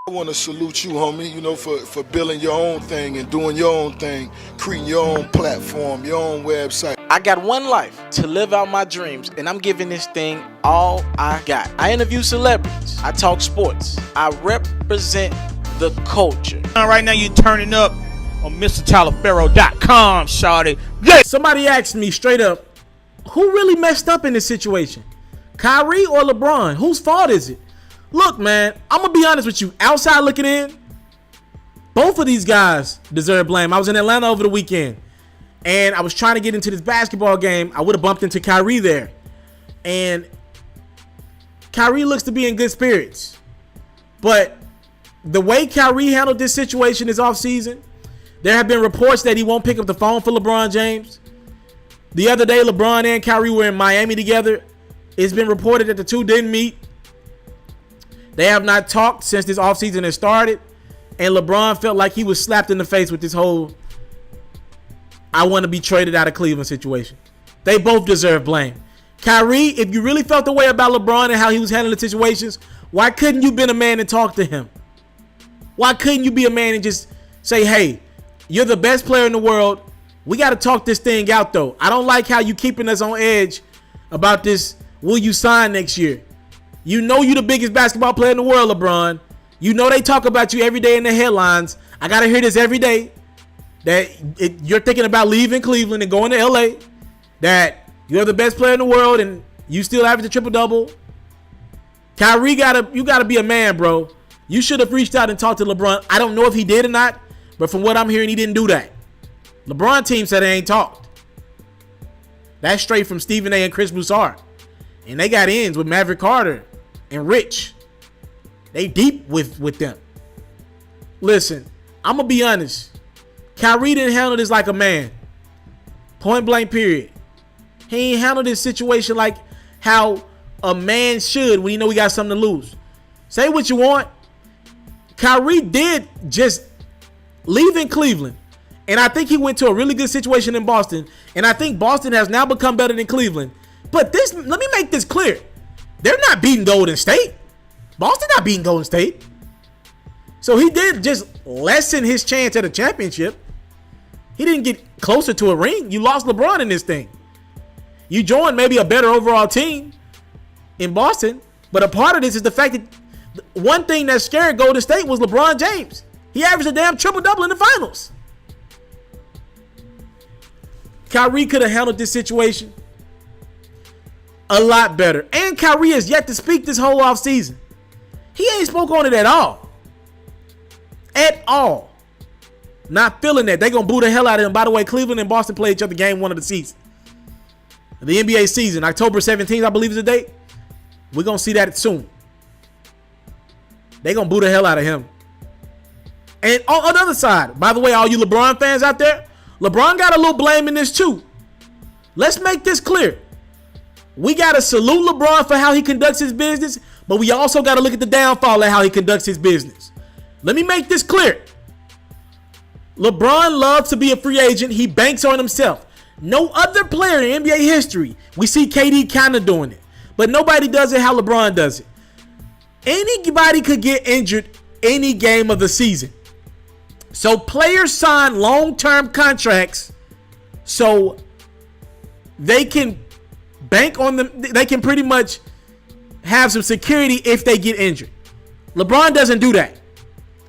I want to salute you, homie, for building your own thing and doing your own thing, creating your own platform, your own website. I got one life to live out my dreams, and I'm giving this thing all I got. I interview celebrities. I talk sports. I represent the culture. Right now you're turning up on Itsmrtaliaferro.com, shawty. Yeah. Somebody asked me straight up, who really messed up in this situation? Kyrie or LeBron? Whose fault is it? Look, man, I'm going to be honest with you. Outside looking in, both of these guys deserve blame. I was in Atlanta over the weekend, and I was trying to get into this basketball game. I would have bumped into Kyrie there. And Kyrie looks to be in good spirits. But the way Kyrie handled this situation this offseason, there have been reports that he won't pick up the phone for LeBron James. The other day, LeBron and Kyrie were in Miami together. It's been reported that the two didn't meet. They have not talked since this offseason has started. And LeBron felt like he was slapped in the face with this whole I want to be traded out of Cleveland situation. They both deserve blame. Kyrie, if you really felt the way about LeBron and how he was handling the situations, why couldn't you been a man and talk to him? Why couldn't you be a man and just say, hey, you're the best player in the world. We got to talk this thing out, though. I don't like how you keeping us on edge about this. Will you sign next year? You know you're the biggest basketball player in the world, LeBron. You know they talk about you every day in the headlines. I got to hear this every day. That you're thinking about leaving Cleveland and going to LA. That you're the best player in the world and you still average a triple-double. Kyrie, you got to be a man, bro. You should have reached out and talked to LeBron. I don't know if he did or not, but from what I'm hearing, he didn't do that. LeBron team said they ain't talked. That's straight from Stephen A. and Chris Broussard. And they got ends with Maverick Carter and Rich. They deep with them. Listen, I'm going to be honest. Kyrie didn't handle this like a man. Point blank period. He ain't handled this situation like how a man should when you know we got something to lose. Say what you want. Kyrie did just leave in Cleveland. And I think he went to a really good situation in Boston. And I think Boston has now become better than Cleveland. But let me make this clear. They're not beating Golden State. Boston not beating Golden State. So he did just lessen his chance at a championship. He didn't get closer to a ring. You lost LeBron in this thing. You joined maybe a better overall team in Boston. But a part of this is the fact that one thing that scared Golden State was LeBron James. He averaged a damn triple-double in the finals. Kyrie could have handled this situation a lot better. And Kyrie has yet to speak this whole offseason. He ain't spoke on it at all. At all. Not feeling that. They're going to boo the hell out of him. By the way, Cleveland and Boston play each other game one of the season. The NBA season, October 17th, I believe is the date. We're going to see that soon. They're going to boo the hell out of him. And on the other side, by the way, all you LeBron fans out there, LeBron got a little blame in this too. Let's make this clear. We got to salute LeBron for how he conducts his business, but we also got to look at the downfall of how he conducts his business. Let me make this clear. LeBron loves to be a free agent. He banks on himself. No other player in NBA history. We see KD kind of doing it, but nobody does it how LeBron does it. Anybody could get injured any game of the season. So players sign long-term contracts so they can bank on them. They can pretty much have some security if they get injured. LeBron doesn't do that.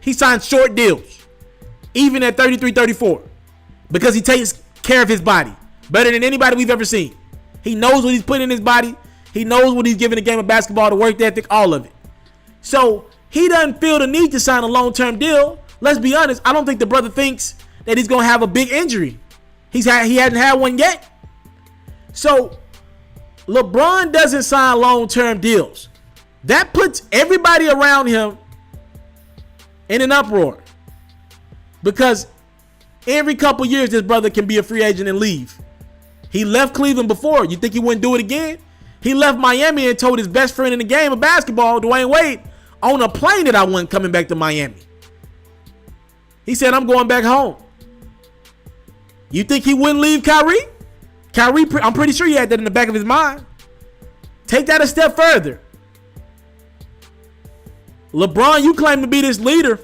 He signs short deals, even at 33, 34, because he takes care of his body better than anybody we've ever seen. He knows what he's putting in his body. He knows what he's giving the game of basketball, the work ethic, all of it. So he doesn't feel the need to sign a long-term deal. Let's be honest. I don't think the brother thinks that he's going to have a big injury. He hasn't had one yet. So LeBron doesn't sign long-term deals. That puts everybody around him in an uproar. Because every couple years, this brother can be a free agent and leave. He left Cleveland before. You think he wouldn't do it again? He left Miami and told his best friend in the game of basketball, Dwayne Wade, on a plane that I wasn't coming back to Miami. He said, I'm going back home. You think he wouldn't leave Kyrie? Kyrie, I'm pretty sure he had that in the back of his mind. Take that a step further. LeBron, you claim to be this leader.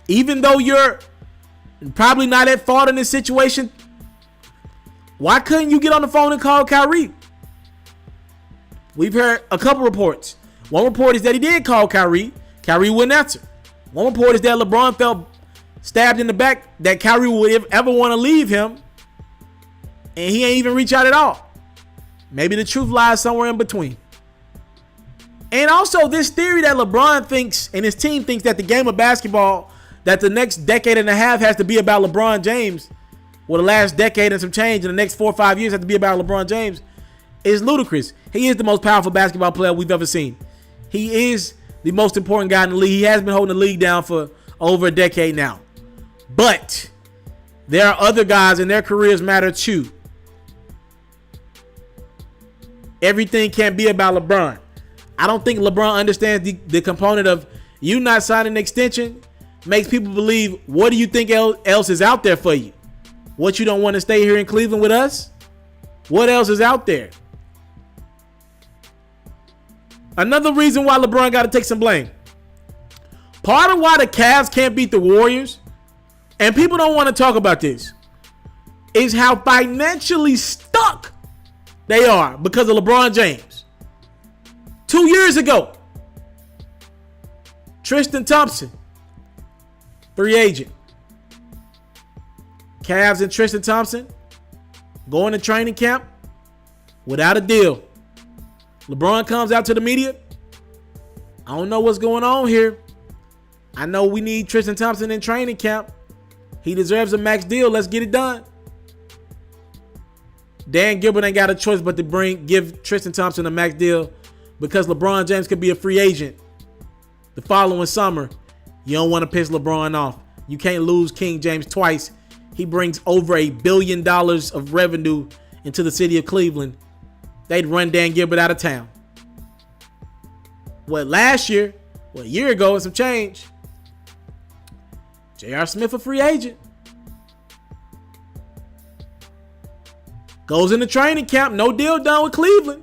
Even though you're probably not at fault in this situation, why couldn't you get on the phone and call Kyrie? We've heard a couple reports. One report is that he did call Kyrie. Kyrie wouldn't answer. One report is that LeBron felt stabbed in the back, that Kyrie would ever want to leave him, and he ain't even reach out at all. Maybe the truth lies somewhere in between. And also this theory that LeBron thinks and his team thinks that the game of basketball, that the next decade and a half has to be about LeBron James, well, the last decade and some change in the next 4 or 5 years have to be about LeBron James, is ludicrous. He is the most powerful basketball player we've ever seen. He is the most important guy in the league. He has been holding the league down for over a decade now. But there are other guys and their careers matter too. Everything can't be about LeBron. I don't think LeBron understands the component of you not signing an extension makes people believe, what do you think else is out there for you? What, you don't want to stay here in Cleveland with us? What else is out there? Another reason why LeBron got to take some blame. Part of why the Cavs can't beat the Warriors, and people don't want to talk about this, is how financially stuck they are because of LeBron James. 2 years ago, Tristan Thompson, free agent. Cavs and Tristan Thompson going to training camp without a deal. LeBron comes out to the media. I don't know what's going on here. I know we need Tristan Thompson in training camp. He deserves a max deal. Let's get it done. Dan Gilbert ain't got a choice but to give Tristan Thompson a max deal because LeBron James could be a free agent the following summer. You don't want to piss LeBron off. You can't lose King James twice. He brings over $1 billion of revenue into the city of Cleveland. They'd run Dan Gilbert out of town. Last year, a year ago and some change, J.R. Smith a free agent. Goes into training camp, no deal done with Cleveland.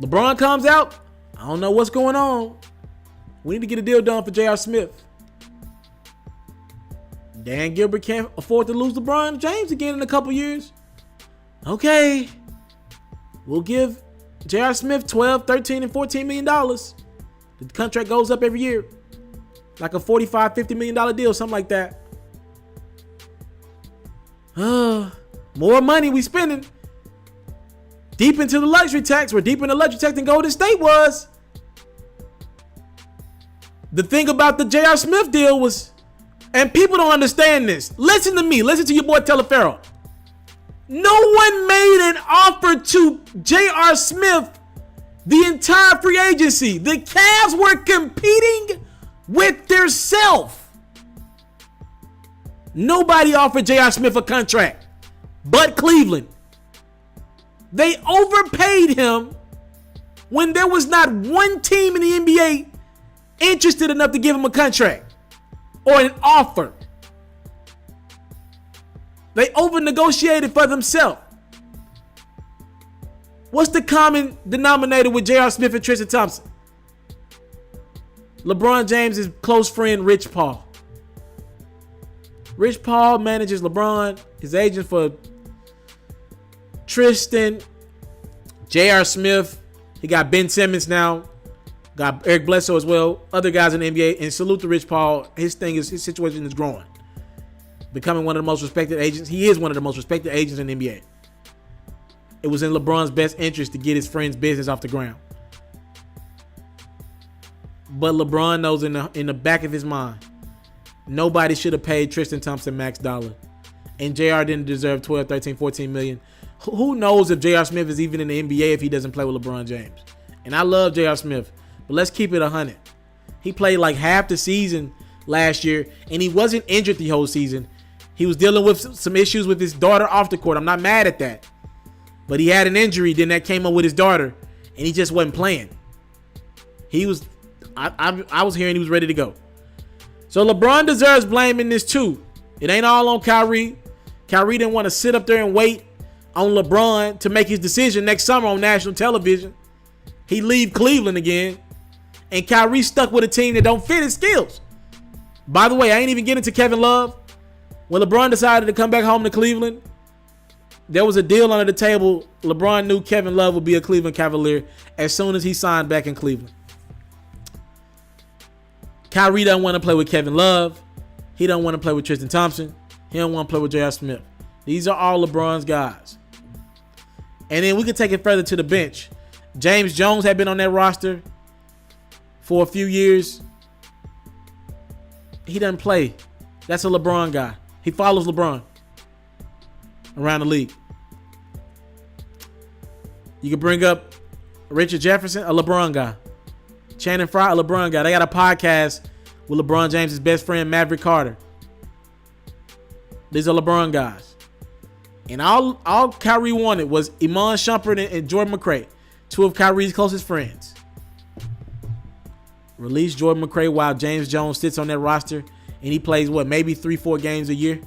LeBron comes out, I don't know what's going on. We need to get a deal done for J.R. Smith. Dan Gilbert can't afford to lose LeBron James again in a couple years. Okay, we'll give J.R. Smith $12, $13, and $14 million. The contract goes up every year. Like a $45, $50 million deal, something like that. More money we spending. Deep into the luxury tax. We're deep in the luxury tax than Golden State was. The thing about the J.R. Smith deal was, and people don't understand this. Listen to me. Listen to your boy Taliaferro. No one made an offer to J.R. Smith the entire free agency. The Cavs were competing with theirself. Nobody offered J.R. Smith a contract but Cleveland. They overpaid him when there was not one team in the NBA interested enough to give him a contract or an offer. They over-negotiated for themselves. What's the common denominator with J.R. Smith and Tristan Thompson? LeBron James' close friend, Rich Paul. Rich Paul manages LeBron, his agent for Tristan, J.R. Smith. He got Ben Simmons now. Got Eric Bledsoe as well. Other guys in the NBA. And salute to Rich Paul. His situation is growing. Becoming one of the most respected agents. He is one of the most respected agents in the NBA. It was in LeBron's best interest to get his friend's business off the ground. But LeBron knows in the back of his mind, nobody should have paid Tristan Thompson max dollar. And JR didn't deserve 12, 13, 14 million. Who knows if J.R. Smith is even in the NBA if he doesn't play with LeBron James. And I love J.R. Smith, but let's keep it 100. He played like half the season last year, and he wasn't injured the whole season. He was dealing with some issues with his daughter off the court. I'm not mad at that. But he had an injury, then that came up with his daughter, and he just wasn't playing. He was, I was hearing he was ready to go. So LeBron deserves blame in this too. It ain't all on Kyrie. Kyrie didn't want to sit up there and wait on LeBron to make his decision next summer on national television. he leave Cleveland again, and Kyrie stuck with a team that don't fit his skills. By the way, I ain't even getting to Kevin Love. When LeBron decided to come back home to Cleveland, there was a deal under the table. LeBron knew Kevin Love would be a Cleveland Cavalier as soon as he signed back in Cleveland. Kyrie doesn't want to play with Kevin Love. He don't want to play with Tristan Thompson. He don't want to play with J.R. Smith. These are all LeBron's guys. And then we can take it further to the bench. James Jones had been on that roster for a few years. He doesn't play. That's a LeBron guy. He follows LeBron around the league. You can bring up Richard Jefferson, a LeBron guy. Channing Frye, a LeBron guy. They got a podcast with LeBron James' best friend, Maverick Carter. These are LeBron guys. And all Kyrie wanted was Iman Shumpert and Jordan McRae, two of Kyrie's closest friends. Release Jordan McRae while James Jones sits on that roster, and he plays, maybe 3-4 games a year.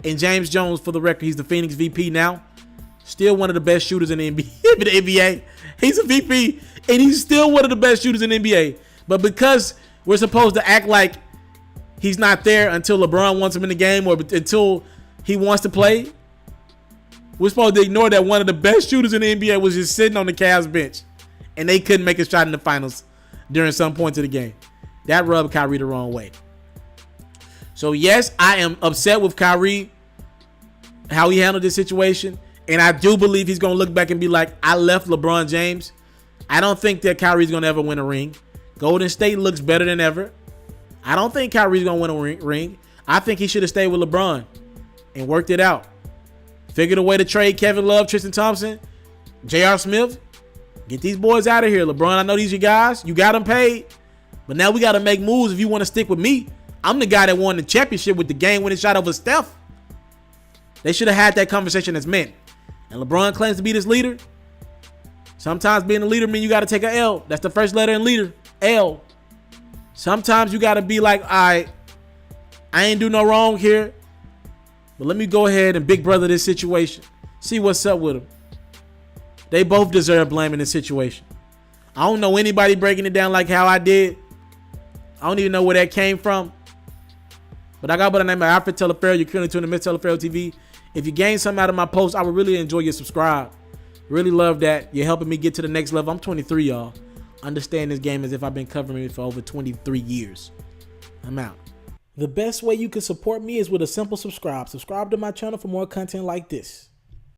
And James Jones, for the record, he's the Phoenix VP now. Still one of the best shooters in the NBA. He's a VP, and he's still one of the best shooters in the NBA. But because we're supposed to act like he's not there until LeBron wants him in the game or until he wants to play, we're supposed to ignore that one of the best shooters in the NBA was just sitting on the Cavs bench, and they couldn't make a shot in the finals during some points of the game. That rubbed Kyrie the wrong way. So, yes, I am upset with Kyrie, how he handled this situation. And I do believe he's going to look back and be like, I left LeBron James. I don't think that Kyrie's going to ever win a ring. Golden State looks better than ever. I don't think Kyrie's going to win a ring. I think he should have stayed with LeBron and worked it out. Figured a way to trade Kevin Love, Tristan Thompson, J.R. Smith. Get these boys out of here. LeBron, I know these are your guys. You got them paid. But now we got to make moves if you want to stick with me. I'm the guy that won the championship with the game-winning shot over Steph. They should have had that conversation as men. And LeBron claims to be this leader. Sometimes being a leader means you got to take an L. That's the first letter in leader, L. Sometimes you got to be like, all right, I ain't do no wrong here, but let me go ahead and big brother this situation. See what's up with them. They both deserve blame in this situation. I don't know anybody breaking it down like how I did. I don't even know where that came from. But I got by the name of Itsmrtaliaferro. You're currently tuning to Itsmrtaliaferro TV. If you gain something out of my posts, I would really enjoy your subscribe. Really love that. You're helping me get to the next level. I'm 23, y'all. Understand this game as if I've been covering it for over 23 years. I'm out. The best way you can support me is with a simple subscribe. Subscribe to my channel for more content like this.